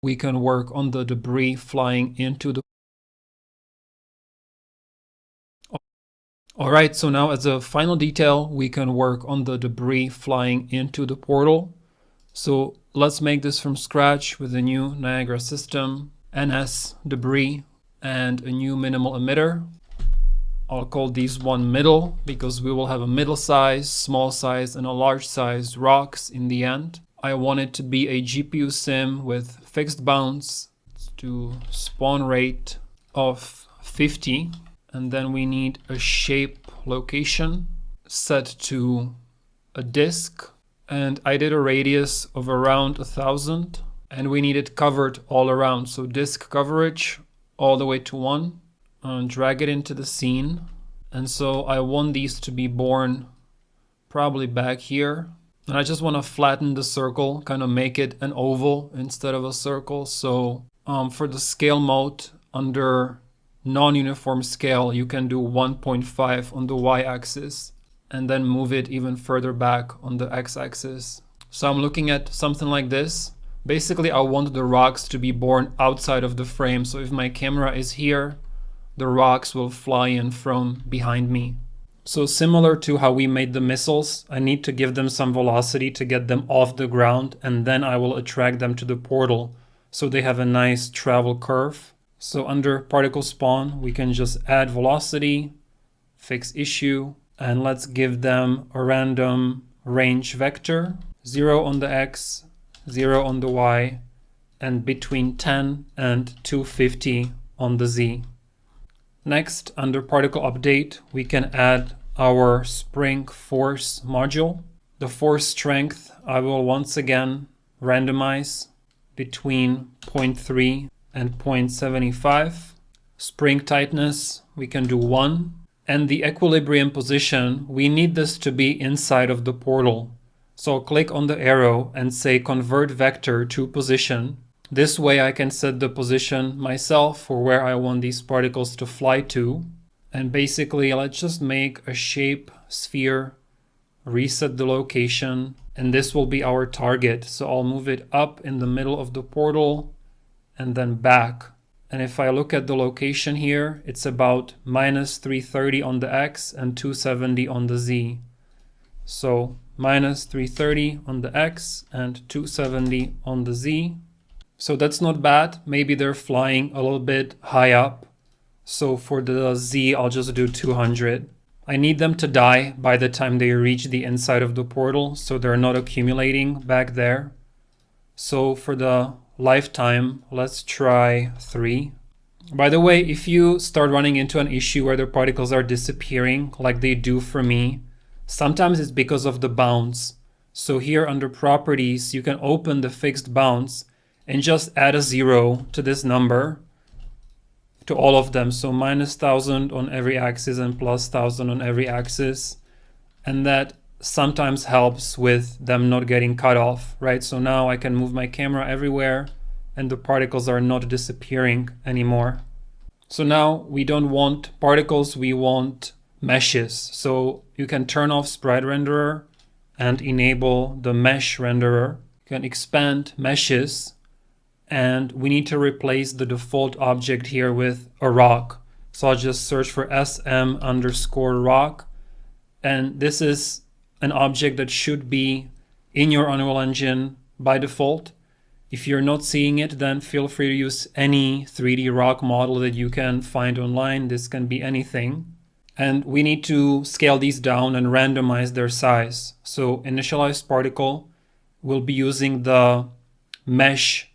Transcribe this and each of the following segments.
we can work on the debris flying into the... Alright, so now as a final detail, we can work on the debris flying into the portal. So let's make this from scratch with a new Niagara system, NS debris, and a new minimal emitter. I'll call these one middle because we will have a middle size, small size, and a large size rocks in the end. I want it to be a GPU sim with fixed bounce to spawn rate of 50. And then we need a shape location set to a disk. And I did a radius of around 1000. And we need it covered all around. So disk coverage all the way to 1. And drag it into the scene. And so I want these to be born probably back here. And I just want to flatten the circle, kind of make it an oval instead of a circle. So for the scale mode under non-uniform scale, you can do 1.5 on the y-axis and then move it even further back on the x-axis. So I'm looking at something like this. Basically, I want the rocks to be born outside of the frame. So if my camera is here, the rocks will fly in from behind me. So similar to how we made the missiles, I need to give them some velocity to get them off the ground, and then I will attract them to the portal so they have a nice travel curve. So under particle spawn, we can just add velocity, fix issue, and let's give them a random range vector, 0 on the x, 0 on the y, and between 10 and 250 on the z. Next, under particle update, we can add our spring force module. The force strength I will once again randomize between 0.3 and 0.75. Spring tightness, we can do 1. And the equilibrium position, we need this to be inside of the portal. So I'll click on the arrow and say convert vector to position. This way I can set the position myself for where I want these particles to fly to. And basically let's just make a shape sphere, reset the location, and this will be our target. So I'll move it up in the middle of the portal and then back. And if I look at the location here, it's about minus 330 on the x and 270 on the z. So minus 330 on the x and 270 on the z. So that's not bad. Maybe they're flying a little bit high up. So for the z, I'll just do 200. I need them to die by the time they reach the inside of the portal, so they're not accumulating back there. So for the lifetime, let's try 3. By the way, if you start running into an issue where the particles are disappearing, like they do for me, sometimes it's because of the bounce. So here under properties, you can open the fixed bounce and just add a 0 to this number, to all of them. So minus 1000 on every axis and plus 1000 on every axis. And that sometimes helps with them not getting cut off, right? So now I can move my camera everywhere and the particles are not disappearing anymore. So now we don't want particles, we want meshes. So you can turn off sprite renderer and enable the mesh renderer. You can expand meshes. And we need to replace the default object here with a rock. So I'll just search for sm_rock. And this is an object that should be in your Unreal Engine by default. If you're not seeing it, then feel free to use any 3D rock model that you can find online. This can be anything. And we need to scale these down and randomize their size. So initialized particle will be using the mesh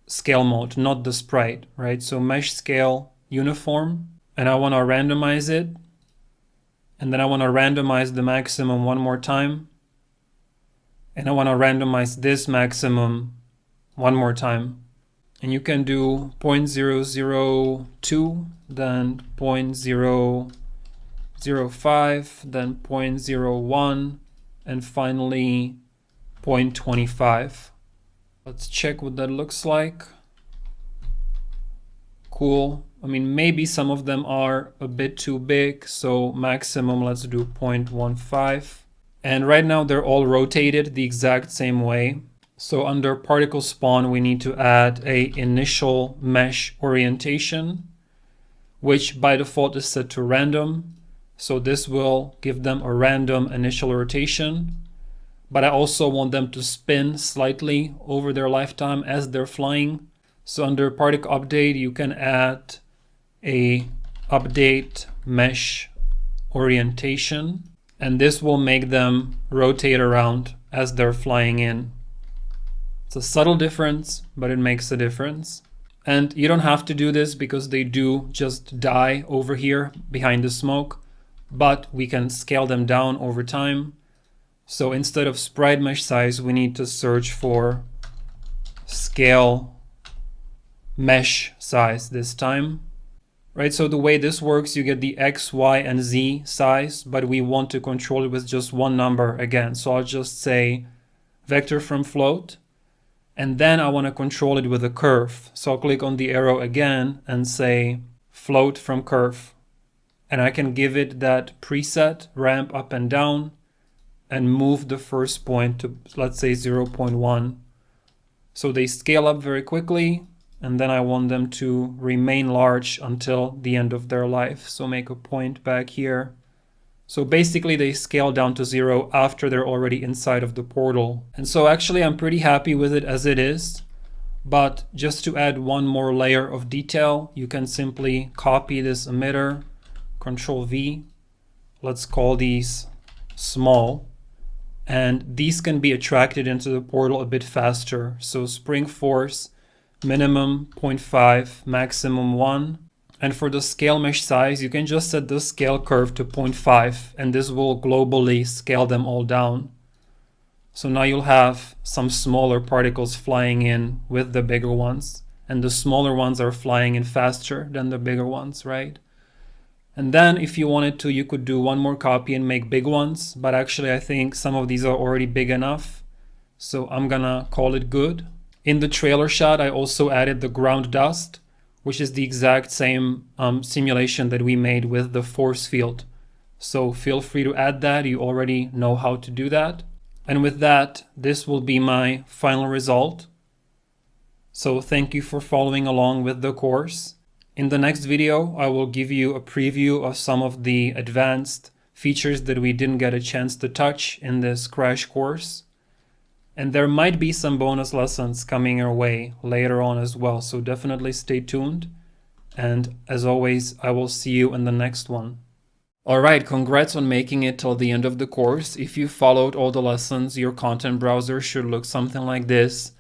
scale mode, not the sprite, right? So mesh scale uniform, and I want to randomize it. And then I want to randomize the maximum one more time. And I want to randomize this maximum one more time. And you can do 0.002, then 0.005, then 0.01, and finally 0.25. Let's check what that looks like. Cool. I mean, maybe some of them are a bit too big, so maximum, let's do 0.15. And right now they're all rotated the exact same way. So under particle spawn, we need to add a initial mesh orientation, which by default is set to random. So this will give them a random initial rotation, but I also want them to spin slightly over their lifetime as they're flying. So under particle update, you can add a update mesh orientation, and this will make them rotate around as they're flying in. It's a subtle difference, but it makes a difference. And you don't have to do this because they do just die over here behind the smoke, but we can scale them down over time. So instead of sprite mesh size, we need to search for scale mesh size this time. Right, so the way this works, you get the X, Y, and Z size, but we want to control it with just one number again. So I'll just say vector from float, and then I want to control it with a curve. So I'll click on the arrow again and say float from curve. And I can give it that preset ramp up and down and move the first point to, let's say, 0.1. So they scale up very quickly, and then I want them to remain large until the end of their life. So make a point back here. So basically they scale down to 0 after they're already inside of the portal. And so actually I'm pretty happy with it as it is. But just to add one more layer of detail, you can simply copy this emitter, Control V. Let's call these small. And these can be attracted into the portal a bit faster. So spring force, minimum 0.5, maximum 1. And for the scale mesh size, you can just set the scale curve to 0.5, and this will globally scale them all down. So now you'll have some smaller particles flying in with the bigger ones, and the smaller ones are flying in faster than the bigger ones, right? And then if you wanted to, you could do one more copy and make big ones, but actually I think some of these are already big enough. So I'm gonna call it good. In the trailer shot, I also added the ground dust, which is the exact same simulation that we made with the force field. So feel free to add that. You already know how to do that. And with that, this will be my final result. So thank you for following along with the course. In the next video, I will give you a preview of some of the advanced features that we didn't get a chance to touch in this crash course. And there might be some bonus lessons coming your way later on as well, so definitely stay tuned. And as always, I will see you in the next one. Alright, congrats on making it till the end of the course. If you followed all the lessons, your content browser should look something like this.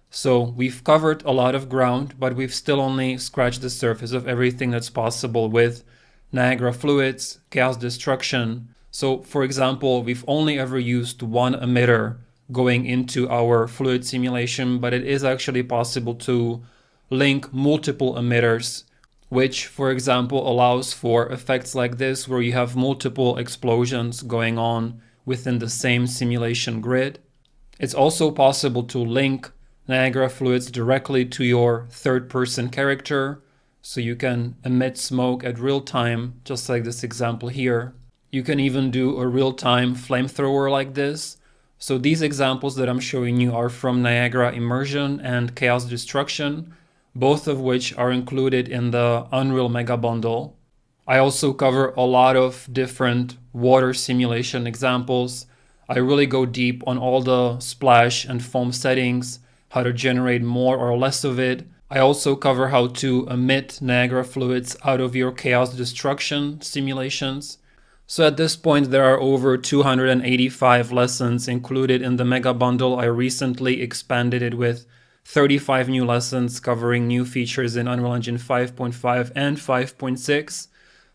So we've covered a lot of ground, but we've still only scratched the surface of everything that's possible with Niagara fluids, chaos destruction. So for example, we've only ever used one emitter going into our fluid simulation, but it is actually possible to link multiple emitters, which for example allows for effects like this where you have multiple explosions going on within the same simulation grid. It's also possible to link Niagara fluids directly to your third-person character, so you can emit smoke at real time, just like this example here. You can even do a real-time flamethrower like this. So these examples that I'm showing you are from Niagara Immersion and Chaos Destruction, both of which are included in the Unreal Mega Bundle. I also cover a lot of different water simulation examples. I really go deep on all the splash and foam settings, how to generate more or less of it. I also cover how to emit Niagara fluids out of your Chaos Destruction simulations. So at this point, there are over 285 lessons included in the Mega Bundle. I recently expanded it with 35 new lessons covering new features in Unreal Engine 5.5 and 5.6.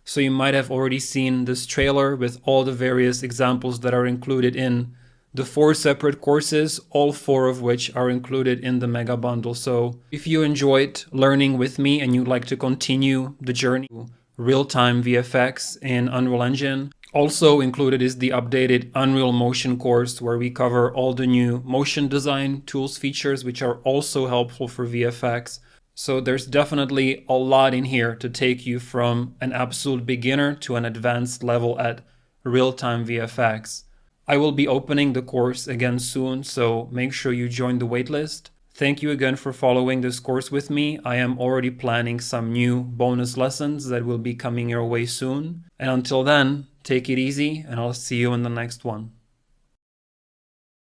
So you might have already seen this trailer with all the various examples that are included in the 4 separate courses, all 4 of which are included in the Mega Bundle. So if you enjoyed learning with me and you'd like to continue the journey to real-time VFX in Unreal Engine, also included is the updated Unreal Motion course where we cover all the new motion design tools features which are also helpful for VFX. So there's definitely a lot in here to take you from an absolute beginner to an advanced level at real-time VFX. I will be opening the course again soon, so make sure you join the waitlist. Thank you again for following this course with me. I am already planning some new bonus lessons that will be coming your way soon. And until then, take it easy, and I'll see you in the next one.